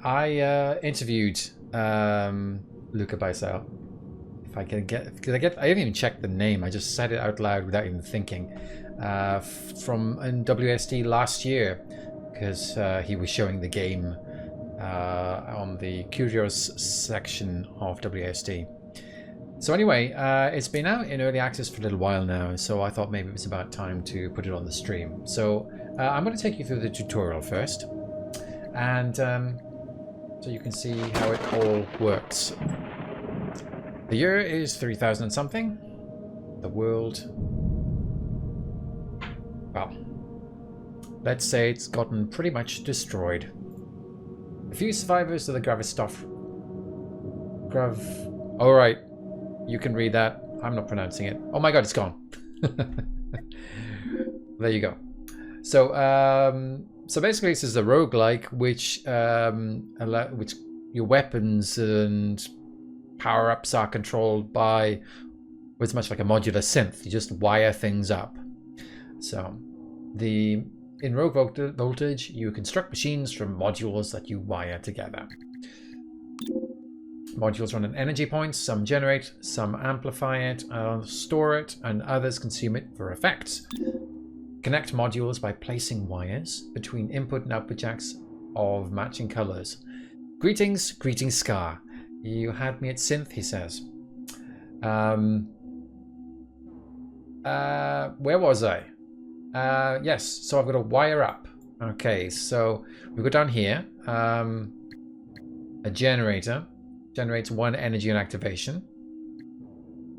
I interviewed Luca Baisel. If I can get, because I haven't even checked the name. I just said it out loud without even thinking. From in WSD last year, because he was showing the game on the Curios section of WSD. So anyway, it's been out in early access for a little while now, so I thought maybe it was about time to put it on the stream. So I'm going to take you through the tutorial first, and so you can see how it all works. The year is 3000 and something. The world, well, let's say it's gotten pretty much destroyed. A few survivors of the all right, you can read that. I'm not pronouncing it. Oh my god, it's gone. There you go. So so basically this is a roguelike which your weapons and power-ups are controlled by what's much like a modular synth. You just wire things up. So in Rogue Voltage, you construct machines from modules that you wire together. Modules run on energy points. Some generate, some amplify it, store it, and others consume it for effects. Connect modules by placing wires between input and output jacks of matching colors. Greetings, greetings, Scar. You had me at synth, he says. Where was I? Yes, so I've got to wire up. Okay, so we go down here. A generator generates 1 energy on activation.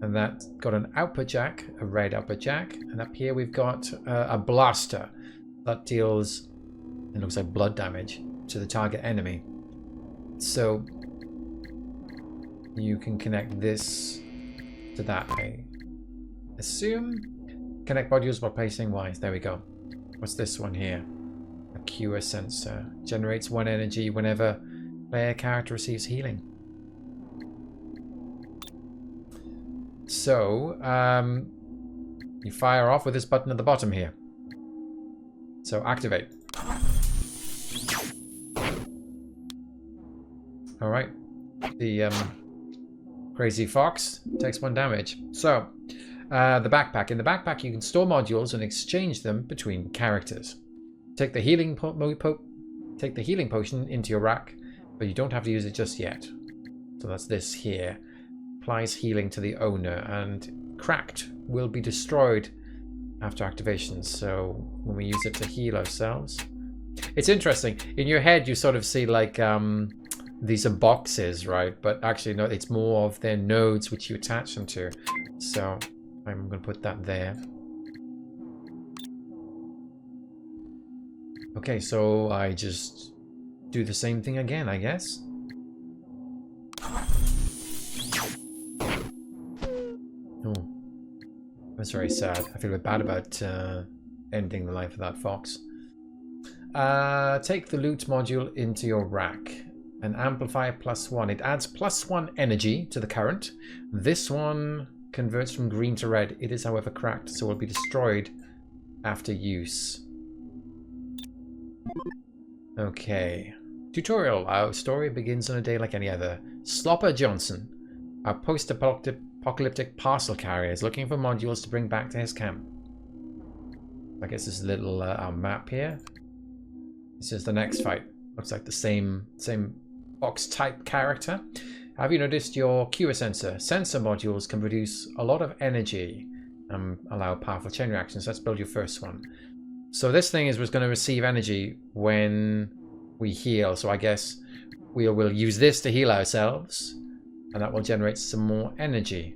And that's got an output jack, a red output jack. And up here we've got a blaster that deals, it looks like, blood damage to the target enemy. So you can connect this to that, I assume. Connect modules by placing wires. There we go. What's this one here? A cure sensor. Generates 1 energy whenever player character receives healing. So, you fire off with this button at the bottom here. So, activate. Alright. The crazy fox takes 1 damage. So, the backpack. In the backpack, you can store modules and exchange them between characters. Take the healing potion into your rack, but you don't have to use it just yet. So that's this here. Applies healing to the owner, and cracked will be destroyed after activation. So when we use it to heal ourselves, it's interesting. In your head, you sort of see like these are boxes, right? But actually, no, it's more of their nodes which you attach them to. So I'm going to put that there. Okay, so I just do the same thing again, I guess. Oh, that's very sad. I feel a bit bad about ending the life of that fox. Take the loot module into your rack. An amplifier +1. It adds +1 energy to the current. This one converts from green to red. It is, however, cracked, so will be destroyed after use. Okay. Tutorial. Our story begins on a day like any other. Slopper Johnson, our post-apocalyptic parcel carrier, is looking for modules to bring back to his camp. I guess this little our map here. This is the next fight. Looks like the same box type character. Have you noticed your cure sensor? Sensor modules can produce a lot of energy and allow powerful chain reactions. Let's build your first one. So this thing was going to receive energy when we heal. So I guess we will use this to heal ourselves, and that will generate some more energy.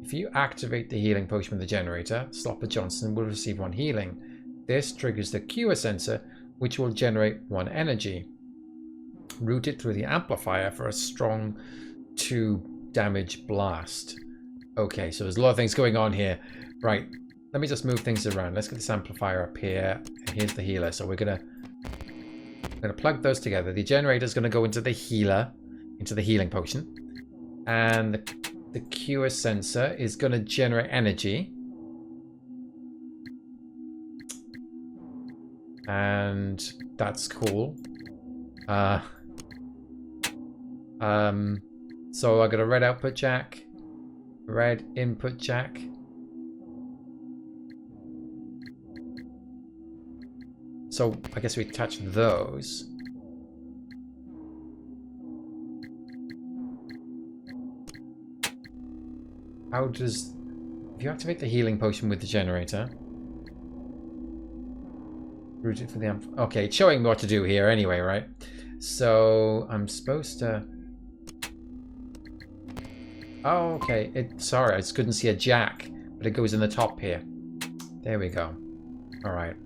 If you activate the healing potion with the generator, Slopper Johnson will receive 1 healing. This triggers the cure sensor, which will generate 1 energy. Route it through the amplifier for a strong 2 damage blast. Okay, so there's a lot of things going on here. Right, let me just move things around. Let's get this amplifier up here, and here's the healer. So we're gonna plug those together. The generator is gonna go into the healer, into the healing potion, and the cure sensor is gonna generate energy. And that's cool. So I got a red output jack, red input jack. So I guess we attach those. How does... If you activate the healing potion with the generator... Route it for the amp... Okay, it's showing me what to do here anyway, right? So I'm supposed to... Oh, okay. Sorry, I just couldn't see a jack, but it goes in the top here. There we go. All right.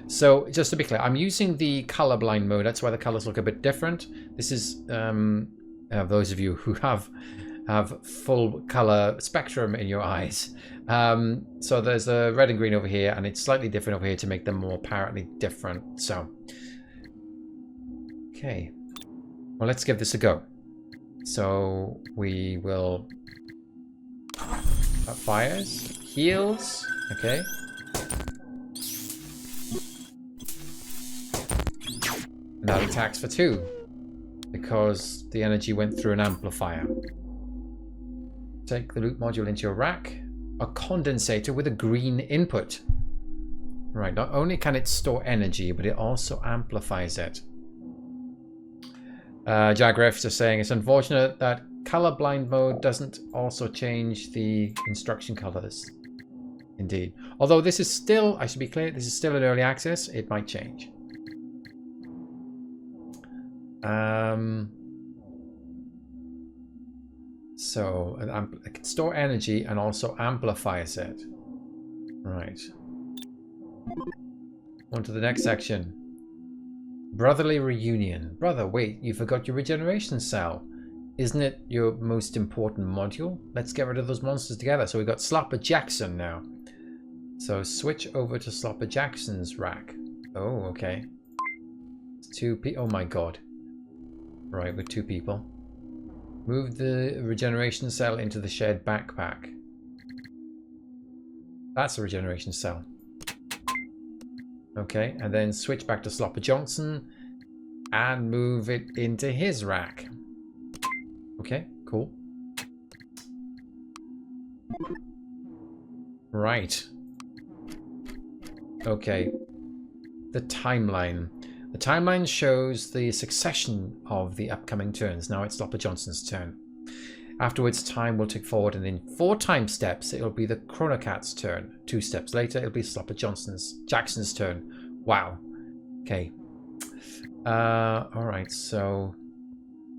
So just to be clear, I'm using the colorblind mode. That's why the colors look a bit different. This is those of you who have full color spectrum in your eyes. So there's a red and green over here, and it's slightly different over here to make them more apparently different. So, okay. Well, let's give this a go. So we will fires, heals, okay. Now it attacks for 2 because the energy went through an amplifier. Take the loot module into your rack. A condensator with a green input. Right, not only can it store energy, but it also amplifies it. Jagref is saying it's unfortunate that colorblind mode doesn't also change the instruction colors. Indeed. Although this is still, I should be clear, this is still in early access. It might change. So it can store energy and also amplifies it. Right. On to the next section. Brotherly reunion. Brother, wait, you forgot your regeneration cell. Isn't it your most important module? Let's get rid of those monsters together. So we've got Slopper Jackson now. So switch over to Slopper Jackson's rack. Oh, okay. It's 2 people. Oh my god. Right, with 2 people. Move the regeneration cell into the shared backpack. That's a regeneration cell. Okay, and then switch back to Slopper Johnson and move it into his rack. Okay, cool. Right. Okay. The timeline. The timeline shows the succession of the upcoming turns. Now it's Slopper Johnson's turn. Afterwards, time will tick forward, and in 4 time steps, it'll be the Chronocat's turn. 2 steps later, it'll be Slopper Jackson's turn. Wow. Okay. Alright, so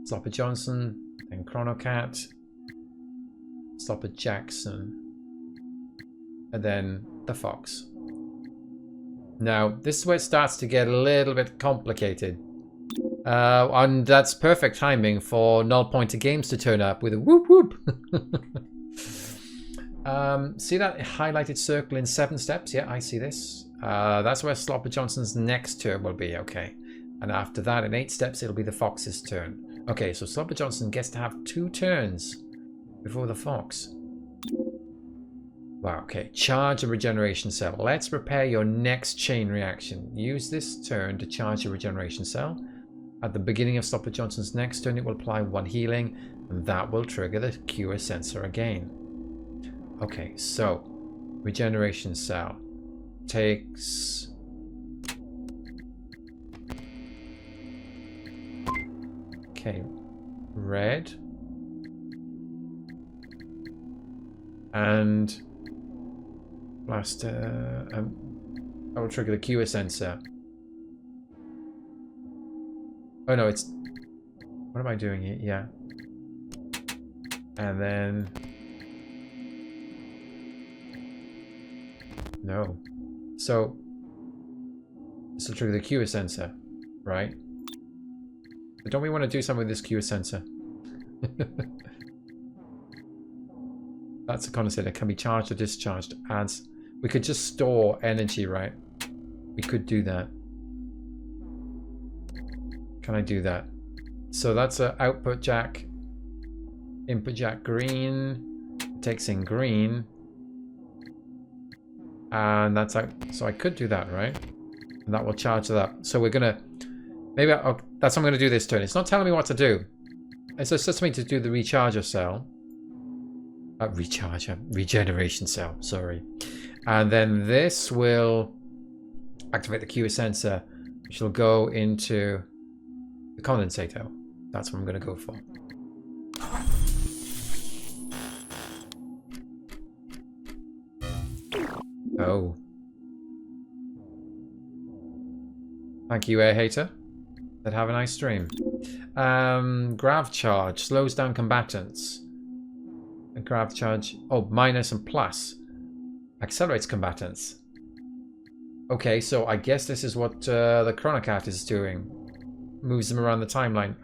Slopper Johnson, then Chronocat, Slopper Jackson, and then the Fox. Now, this is where it starts to get a little bit complicated. And that's perfect timing for Null Pointer Games to turn up with a whoop whoop. See that highlighted circle in 7 steps? Yeah, I see this. That's where Slopper Johnson's next turn will be, okay. And after that, in 8 steps, it'll be the Fox's turn. Okay, so Slopper Johnson gets to have 2 turns before the Fox. Wow, okay. Charge a regeneration cell. Let's prepare your next chain reaction. Use this turn to charge a regeneration cell. At the beginning of Slopper Johnson's next turn, it will apply 1 healing, and that will trigger the cure sensor again. Okay, so regeneration cell takes... Okay, red. And blaster. That will trigger the cure sensor. Oh no, it's... What am I doing here? Yeah. And then... No. So... This will trigger the cure sensor, right? But don't we want to do something with this cure sensor? That's a condensator. Can be charged or discharged as... We could just store energy, right? We could do that. Can I do that? So that's an output jack. Input jack green. It takes in green. And that's out. So I could do that, right? And that will charge it up. So we're gonna... Maybe that's what I'm gonna do this turn. It's not telling me what to do. It's just me to do the recharger cell. Regeneration cell, sorry. And then this will activate the QA sensor, which will go into the condensator. That's what I'm going to go for. Oh. Thank you, air hater. Let's have a nice stream. Grav charge slows down combatants. A grav charge, minus and plus accelerates combatants. Okay, so I guess this is what the Chronocat is doing. Moves them around the timeline.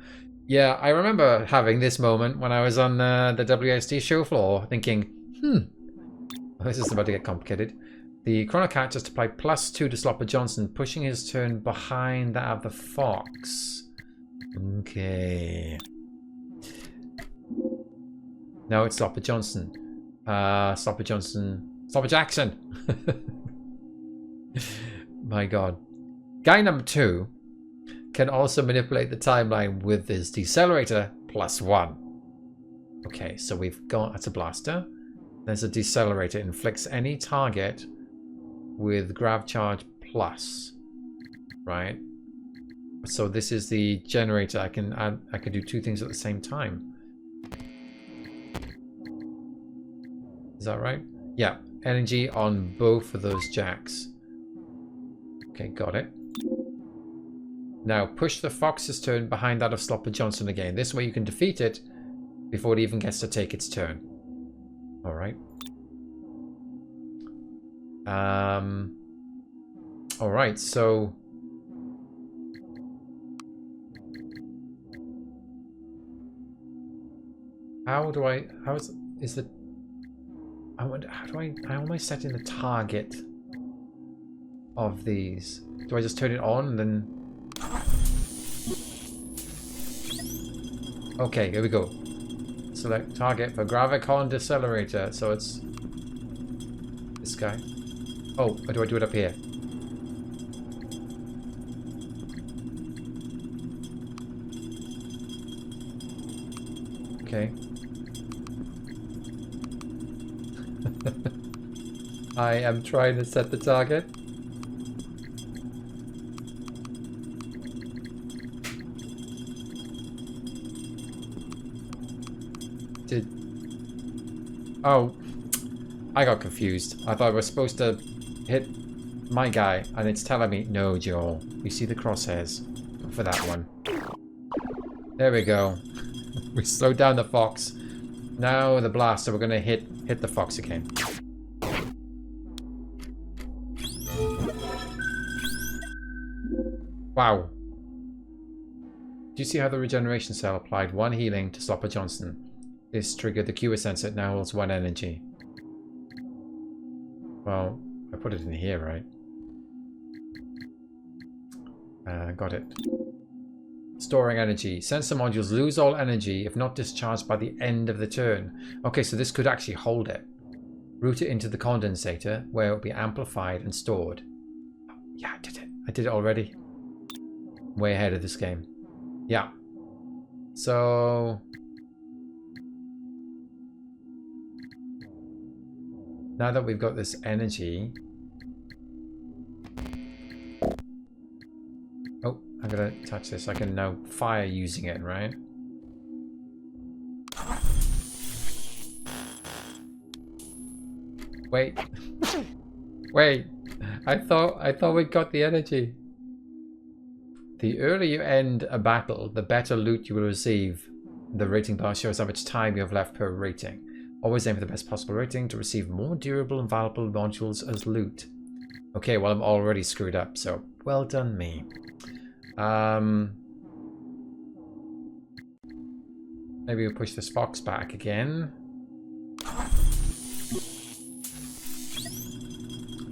Yeah, I remember having this moment when I was on the WSD show floor, thinking, this is about to get complicated. The Chronocat just applied +2 to Slopper Johnson, pushing his turn behind that of the Fox. Okay. No, it's Slopper Johnson. Slopper Jackson. My god. Guy number 2 can also manipulate the timeline with his decelerator +1. Okay, so we've got... That's a blaster. There's a decelerator. It inflicts any target with grav charge plus. Right? So this is the generator. I can do 2 things at the same time. Is that right? Yeah. Energy on both of those jacks. Okay, got it. Now push the Fox's turn behind that of Slopper Johnson again. This way you can defeat it before it even gets to take its turn. Alright. Alright, so... How am I setting the target of these? Do I just turn it on and then... Okay, here we go. Select target for Gravicon Decelerator. So it's this guy. Oh, or do I do it up here? Okay. I am trying to set the target. Oh, I got confused. I thought I was supposed to hit my guy, and it's telling me, no, Joel. You see the crosshairs. Go for that one. There we go. We slowed down the Fox. Now the blaster, we're going to hit the Fox again. Wow. Do you see how the regeneration cell applied 1 healing to Slopper Johnson? This triggered the QA sensor. It now holds 1 energy. Well, I put it in here, right? Got it. Storing energy. Sensor modules lose all energy if not discharged by the end of the turn. Okay, so this could actually hold it. Route it into the condensator where it will be amplified and stored. Oh, yeah, I did it. I did it already. Way ahead of this game. Yeah. So... now that we've got this energy... Oh, I'm gonna touch this. I can now fire using it, right? Wait. Wait. I thought we got the energy. The earlier you end a battle, the better loot you will receive. The rating bar shows how much time you have left per rating. Always aim for the best possible rating to receive more durable and valuable modules as loot. Okay, well I'm already screwed up, so well done me. Maybe we'll push this Fox back again.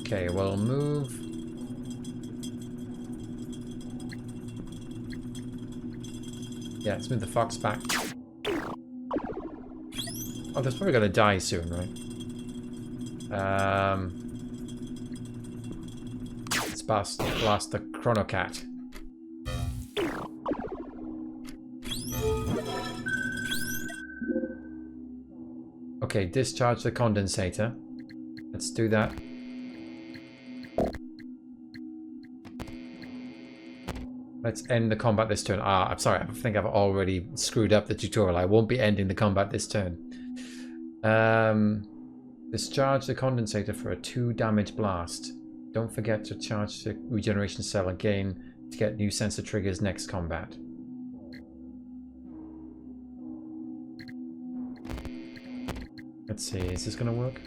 Okay, we'll move. Yeah, let's move the Fox back. Oh, that's probably gonna die soon, right? Let's blast the Chronocat. Okay, discharge the condensator. Let's do that. Let's end the combat this turn. Ah, I'm sorry, I think I've already screwed up the tutorial. I won't be ending the combat this turn. Discharge the condensator for a 2 damage blast. Don't forget to charge the regeneration cell again to get new sensor triggers next combat. Let's see, is this going to work?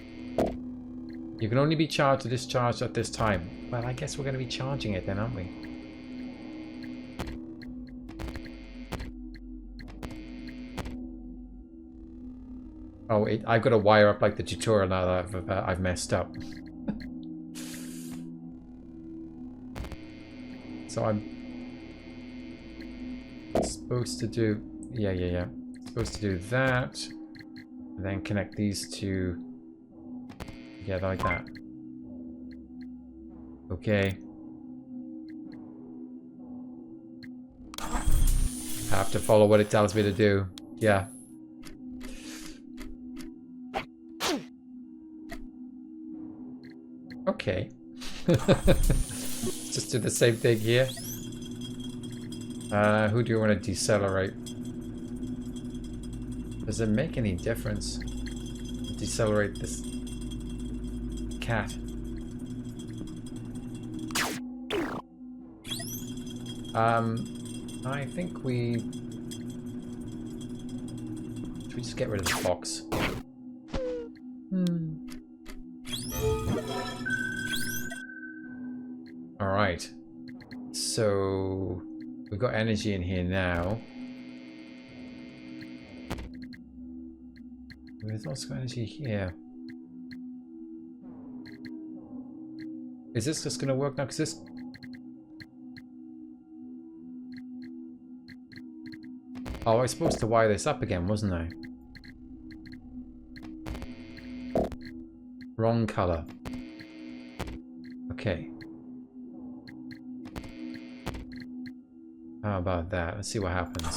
You can only be charged or discharged at this time. Well, I guess we're going to be charging it then, aren't we? Oh, I've got to wire up like the tutorial now that I've messed up. So I'm supposed to do... Yeah. Supposed to do that. And then connect these two together like that. Okay. I have to follow what it tells me to do. Yeah. Okay. Just do the same thing here. Who do you want to decelerate? Does it make any difference? Decelerate this cat. I think we... Should we just get rid of the fox? Alright. So... we've got energy in here now. There's also energy here. Is this just going to work now? Because this... Oh, I was supposed to wire this up again, wasn't I? Wrong color. Okay. How about that? Let's see what happens.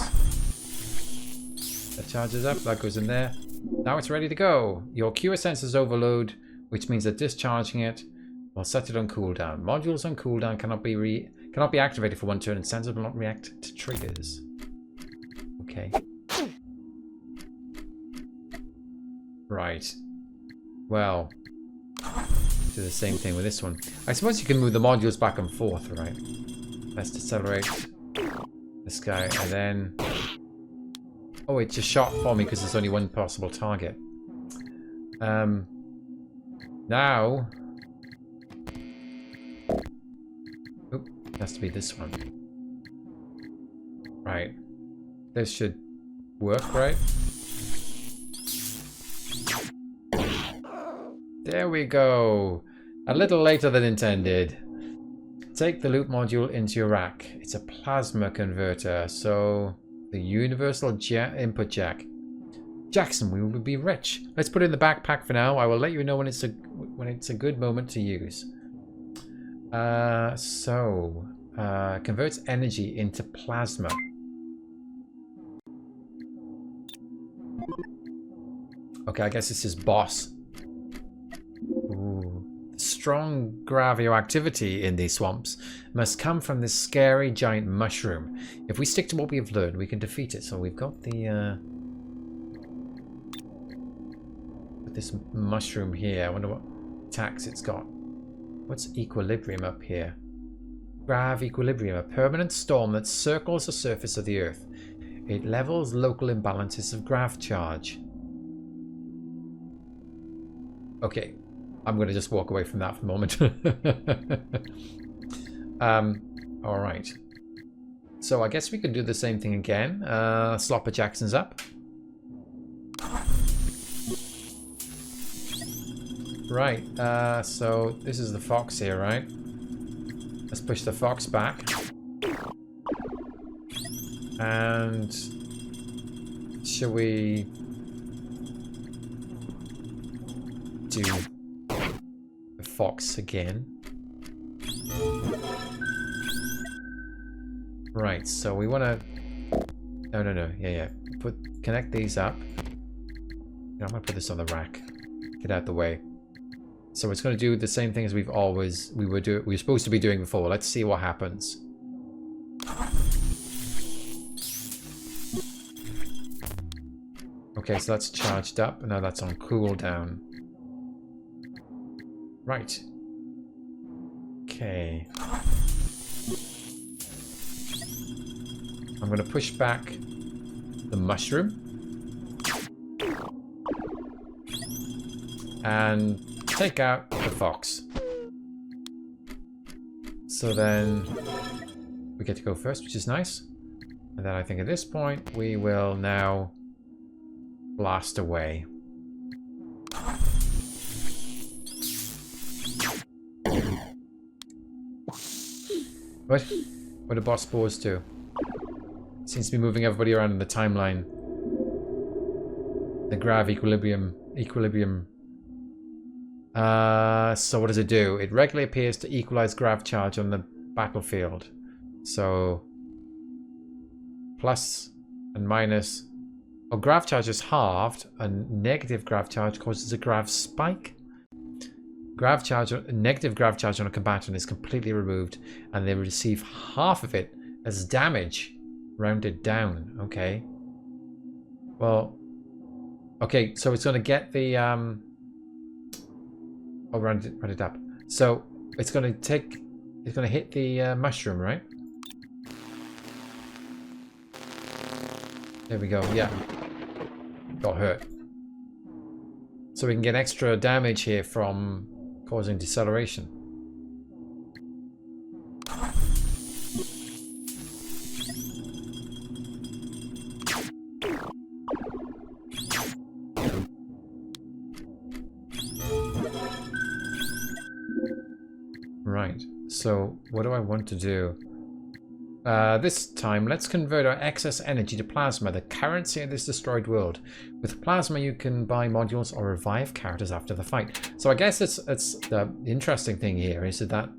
That charges up, that goes in there. Now it's ready to go. Your QS sensors overload, which means that discharging it will set it on cooldown. Modules on cooldown cannot be activated for 1 turn, and sensors will not react to triggers. Okay. Right. Well, do the same thing with this one. I suppose you can move the modules back and forth, right? Let's decelerate this guy, and then... Oh, it just shot for me because there's only one possible target. Now... Oop, it has to be this one. Right. This should work, right? There we go. A little later than intended. Take the loop module into your rack. It's a plasma converter, so the universal input jack. Jackson, we will be rich. Let's put it in the backpack for now. I will let you know when it's a good moment to use. Converts energy into plasma. Okay, I guess this is boss. Ooh. Strong radioactivity in these swamps must come from this scary giant mushroom. If we stick to what we have learned, we can defeat it. So we've got the this mushroom here. I wonder what attacks it's got. What's equilibrium up here? Grav equilibrium, a permanent storm that circles the surface of the Earth. It levels local imbalances of grav charge. Okay, I'm going to just walk away from that for a moment. All right. So I guess we can do the same thing again. Slopper Jackson's up. Right. So this is the fox here, right? Let's push the fox back. And shall we do the fox again? Right, so we want to... No. Yeah. Connect these up. I'm going to put this on the rack. Get out the way. So it's going to do the same thing as we were supposed to be doing before. Let's see what happens. Okay, so that's charged up, and now that's on cooldown. Right. Okay. I'm going to push back the mushroom. And take out the fox. So then we get to go first, which is nice. And then I think at this point we will now blast away. What do boss spores do? Seems to be moving everybody around in the timeline. The grav equilibrium. So what does it do? It regularly appears to equalize grav charge on the battlefield. So plus and minus. Oh, grav charge is halved, and negative grav charge causes a grav spike. Negative grav charge on a combatant is completely removed, and they receive half of it as damage, rounded down. Okay. Well, okay, so it's going to get the oh, round it up. So it's going to hit the mushroom, right? There we go. Yeah, got hurt. So we can get extra damage here from causing deceleration. Right, so what do I want to do? This time, let's convert our excess energy to plasma, the currency of this destroyed world. With plasma, you can buy modules or revive characters after the fight. So I guess it's the interesting thing here is that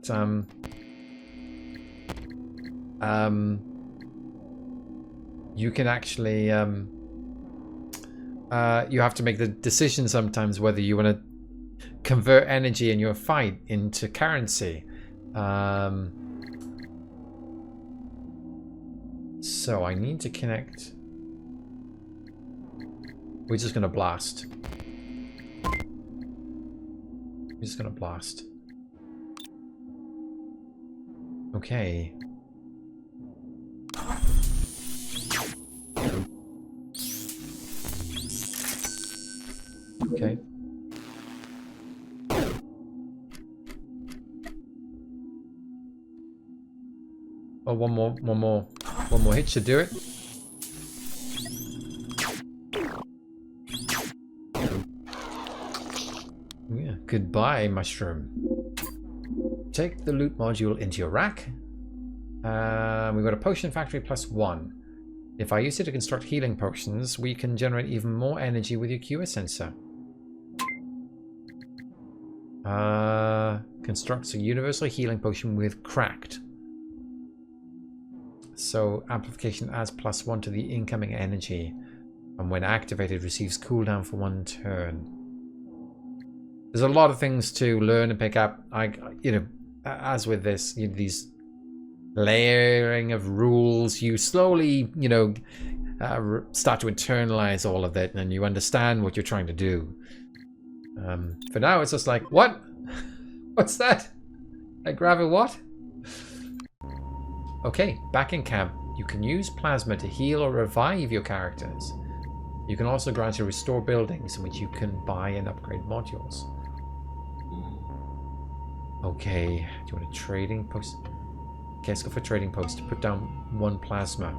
you can actually you have to make the decision sometimes whether you want to convert energy in your fight into currency. So I need to connect. We're just going to blast. We're just going to blast. Okay. Okay. Oh, one more hit should do it. Yeah, goodbye, mushroom. Take the loot module into your rack. We've got a potion factory +1. If I use it to construct healing potions, we can generate even more energy with your QS sensor. Constructs a universal healing potion with cracked. So amplification adds +1 to the incoming energy, and when activated receives cooldown for 1 turn. There's a lot of things to learn and pick up. As with this, these layering of rules, you slowly, start to internalize all of it, and you understand what you're trying to do. For now, it's just like, what? What's that? I grab a what? Okay, back in camp. You can use plasma to heal or revive your characters. You can also grant you restore buildings in which you can buy and upgrade modules. Okay, do you want a trading post? Okay, let's go for trading post to put down 1 plasma.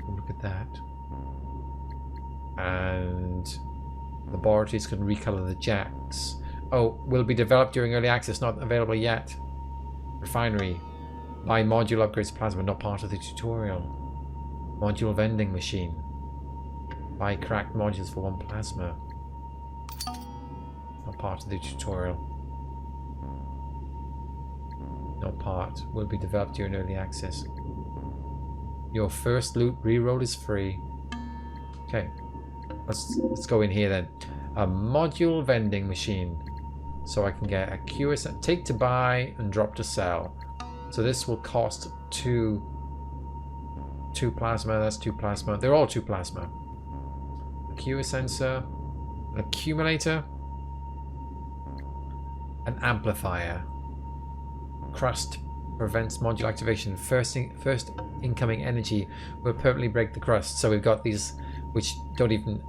Look at that. And laboratories can recolor the jacks. Oh, will be developed during early access, not available yet. Refinery. Buy module upgrades plasma, not part of the tutorial. Module vending machine. Buy cracked modules for 1 plasma. Not part of the tutorial. No part. Will be developed during early access. Your first loot reroll is free. Okay. Let's go in here then. A module vending machine. So I can get a QSN. Take to buy and drop to sell. So this will cost 2 plasma. That's 2 plasma. They're all 2 plasma. A QA sensor. An accumulator. An amplifier. Crust prevents module activation. First incoming energy will permanently break the crust. So we've got these which don't even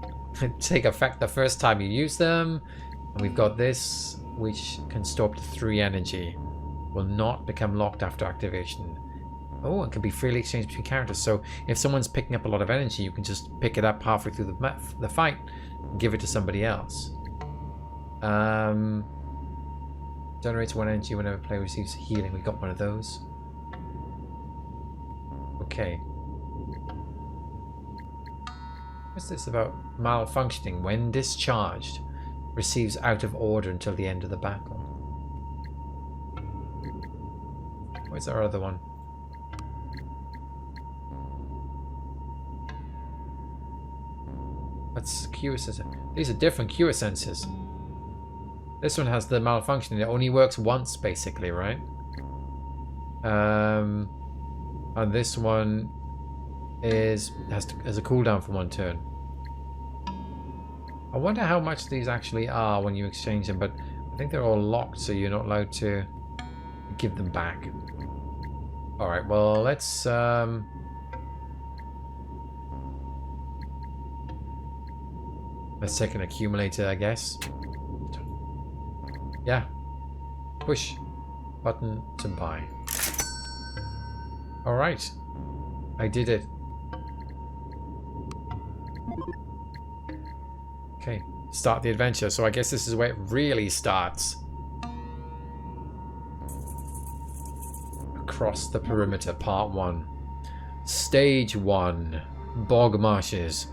take effect the first time you use them. And we've got this which can store up to 3 energy. Will not become locked after activation. Oh, it can be freely exchanged between characters. So if someone's picking up a lot of energy, you can just pick it up halfway through the fight and give it to somebody else. Generates 1 energy whenever player receives healing. We got one of those. Okay. What's this about? Malfunctioning. When discharged, receives out of order until the end of the battle. Where's our other one? That's QA sensor. These are different QA sensors. This one has the malfunctioning. It only works once, basically, right? And this one has a cooldown for 1 turn. I wonder how much these actually are when you exchange them, but I think they're all locked, so you're not allowed to give them back. All right. Well, let's. Let's take an accumulator, I guess. Yeah. Push button to buy. Alright. I did it. Okay. Start the adventure. So I guess this is where it really starts. Across the perimeter, part 1. Stage 1. Bog marshes.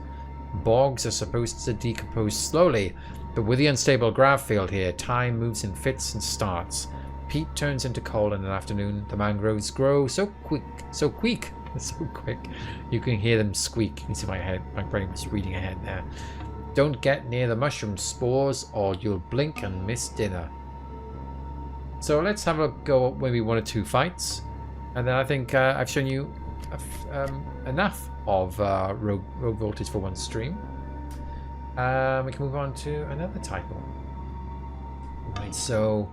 Bogs are supposed to decompose slowly, but with the unstable grav field here, time moves in fits and starts. Peat turns into coal in an afternoon. The mangroves grow so quick. You can hear them squeak. You can see my brain was reading ahead there. Don't get near the mushroom spores or you'll blink and miss dinner. So let's have a go at maybe 1 or 2 fights. And then I think I've shown you enough of rogue voltage for 1 stream. We can move on to another title. Right, so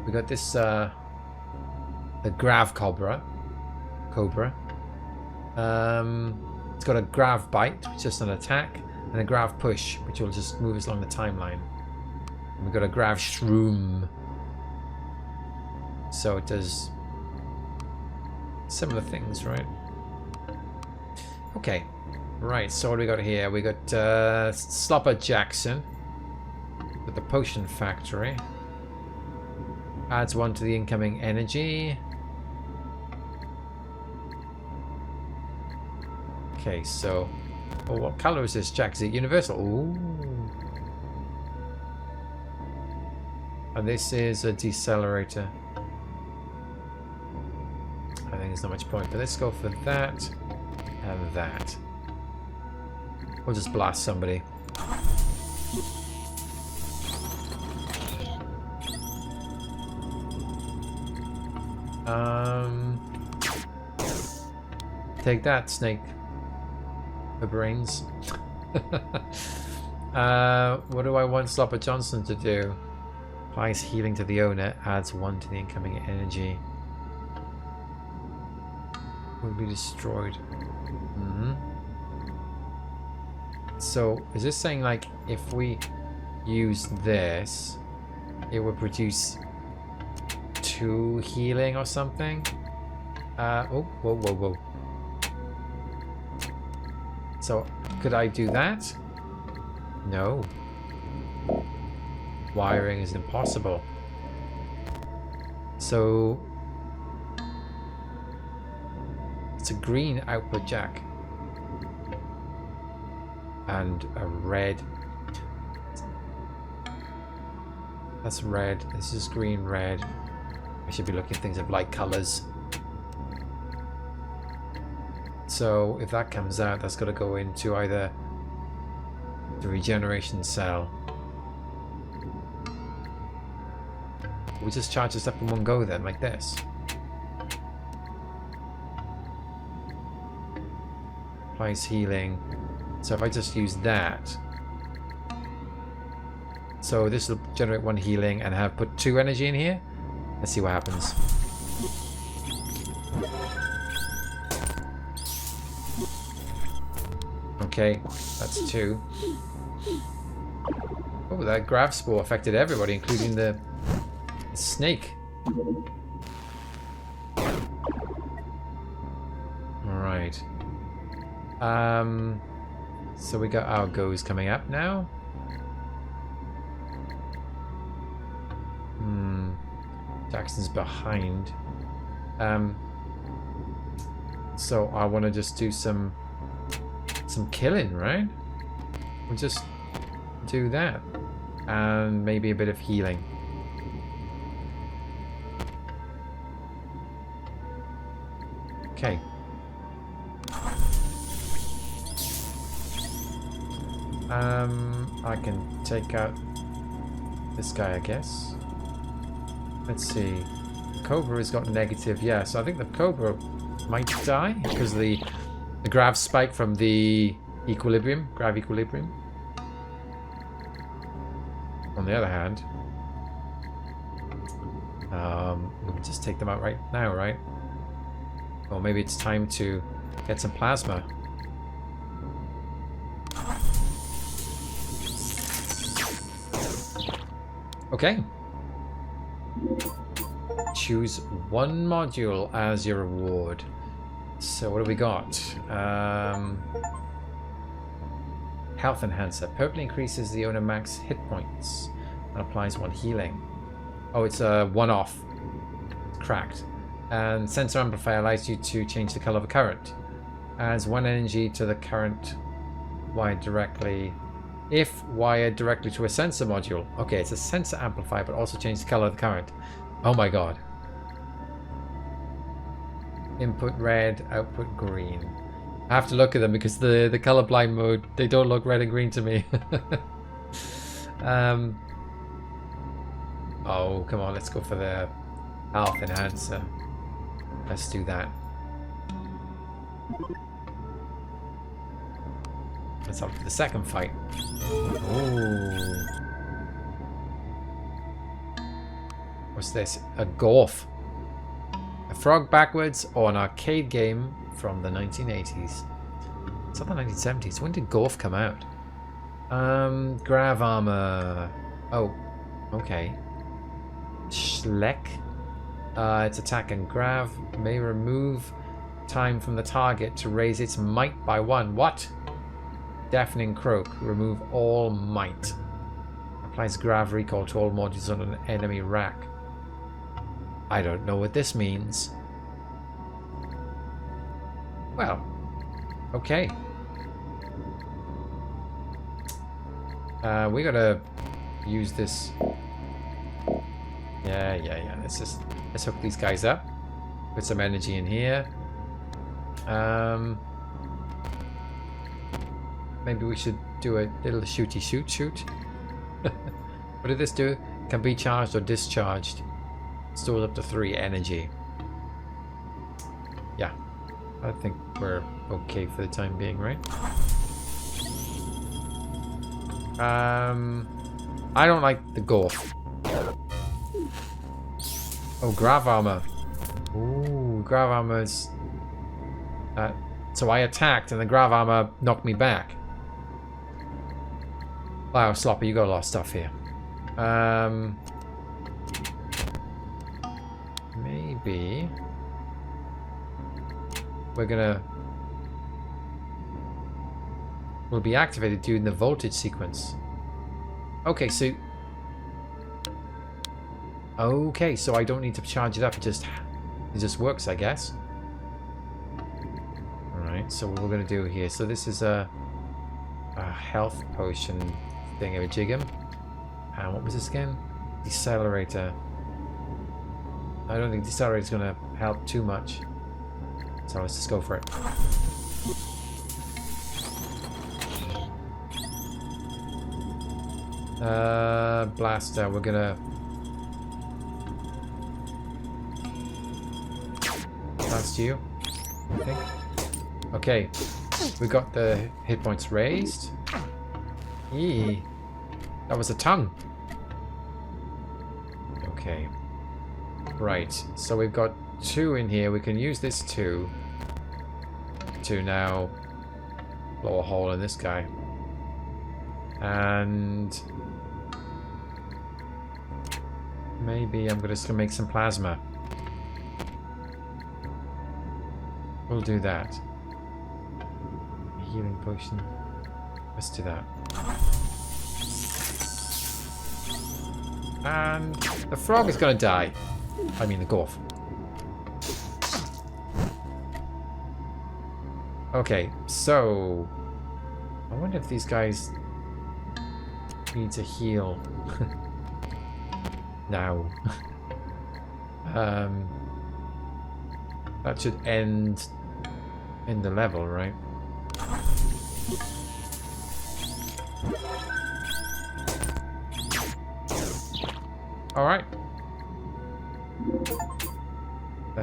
we got this the Grav Cobra. It's got a Grav Bite, which is just an attack, and a Grav Push, which will just move us along the timeline. And we've got a Grav Shroom. So it does similar things, right? Okay. Right, so what do we got here? We got Slopper Jackson with the Potion Factory. Adds 1 to the incoming energy. Okay, so... Oh, what color is this, Jack? Is it universal? Ooh. And this is a decelerator. I think there's not much point, but let's go for that and that. We'll just blast somebody. Take that, snake. The brains. What do I want Slopper Johnson to do? Applies healing to the owner, adds 1 to the incoming energy. Will be destroyed. So, is this saying, like, if we use this, it would produce 2 healing or something? Oh, whoa. So, could I do that? No. Wiring is impossible. So, it's a green output jack. And a red. That's red. This is green, red. We should be looking at things of light colors. So if that comes out, that's got to go into either the regeneration cell. We just charge this up in one go then, like this. Applies healing. So if I just use that. So this will generate 1 healing and have put 2 energy in here. Let's see what happens. Okay, that's 2. Oh, that grav spore affected everybody, including the snake. Alright. So we got our goes coming up now. Jackson's behind. So I want to just do some killing, right? We'll just do that. And maybe a bit of healing. Okay. I can take out this guy, I guess. Let's see. Cobra has got negative, yeah, so I think the Cobra might die because of the grav spike from the equilibrium, grav equilibrium. On the other hand, we can just take them out right now, right? Or maybe it's time to get some plasma. Okay. Choose 1 module as your reward. So what do we got? Health enhancer. Permanently increases the owner max hit points and applies 1 healing. Oh, it's a one-off. Cracked. And sensor amplifier allows you to change the color of a current. Adds 1 energy to the current wired directly. If wired directly to a sensor module. Okay, it's a sensor amplifier, but also change the color of the current. Oh my god. Input red, output green. I have to look at them because the colorblind mode, they don't look red and green to me. Oh, come on, let's go for the health enhancer. Let's do that. Let's up to the second fight. Ooh. What's this? A golf. A frog backwards or an arcade game from the 1980s. It's not the 1970s. When did golf come out? Grav armor. Oh, okay. Schleck. Its attack and grav may remove time from the target to raise its might by 1. What? Deafening croak. Remove all might. Applies grav recall to all modules on an enemy rack. I don't know what this means. Well, okay. We gotta use this. Yeah. Let's hook these guys up. Put some energy in here. Maybe we should do a little shooty shoot. What did this do? Can be charged or discharged. Stores up to 3 energy. Yeah, I think we're okay for the time being, right? I don't like the golf. Oh, grav armor. Ooh, grav armor's. So I attacked and the grav armor knocked me back. Wow, Sloppy, you got a lot of stuff here. Maybe we'll be activated during the voltage sequence. Okay, so I don't need to charge it up. It just works, I guess. All right. So what we're gonna do here? So this is a health potion thingamajigam. And what was this again? Decelerator. I don't think decelerator is going to help too much. So let's just go for it. Blaster, we're gonna blast you, I think. Okay, we got the hit points raised. Eee, that was a tongue. Okay, right, so we've got 2 in here. We can use this 2 to now blow a hole in this guy. And maybe I'm just gonna make some plasma. We'll do that. Healing potion. Let's do that. And the frog is gonna die. I mean the Gorf. Okay, so I wonder if these guys need to heal now. That should end in the level, right? Alright.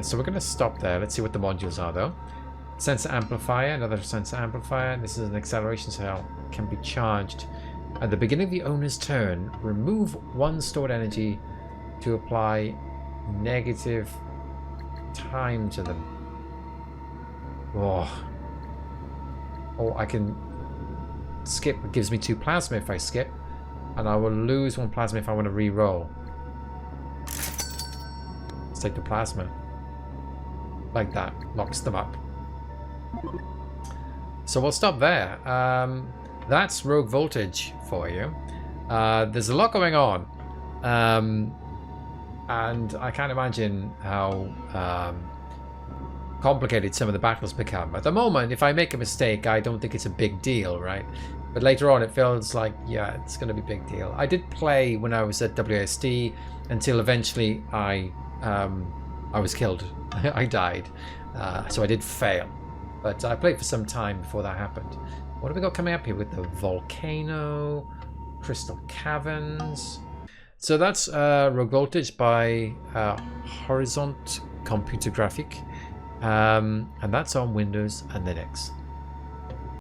So we're going to stop there. Let's see what the modules are, though. Sensor amplifier, another sensor amplifier. This is an acceleration cell. Can be charged at the beginning of the owner's turn. Remove 1 stored energy to apply negative time to them. Oh, I can skip. It gives me 2 plasma if I skip, and I will lose 1 plasma if I want to re-roll. Let's take the plasma. Like that. Locks them up. So we'll stop there. That's Rogue Voltage for you. There's a lot going on. And I can't imagine how complicated some of the battles become. At the moment, if I make a mistake, I don't think it's a big deal, right? But later on, it feels like, yeah, it's going to be a big deal. I did play when I was at WSD until eventually I was killed. I died. So I did fail. But I played for some time before that happened. What have we got coming up here with the volcano, crystal caverns? So that's Rogue Voltage by Horizont Computer Graphic. And that's on Windows and Linux.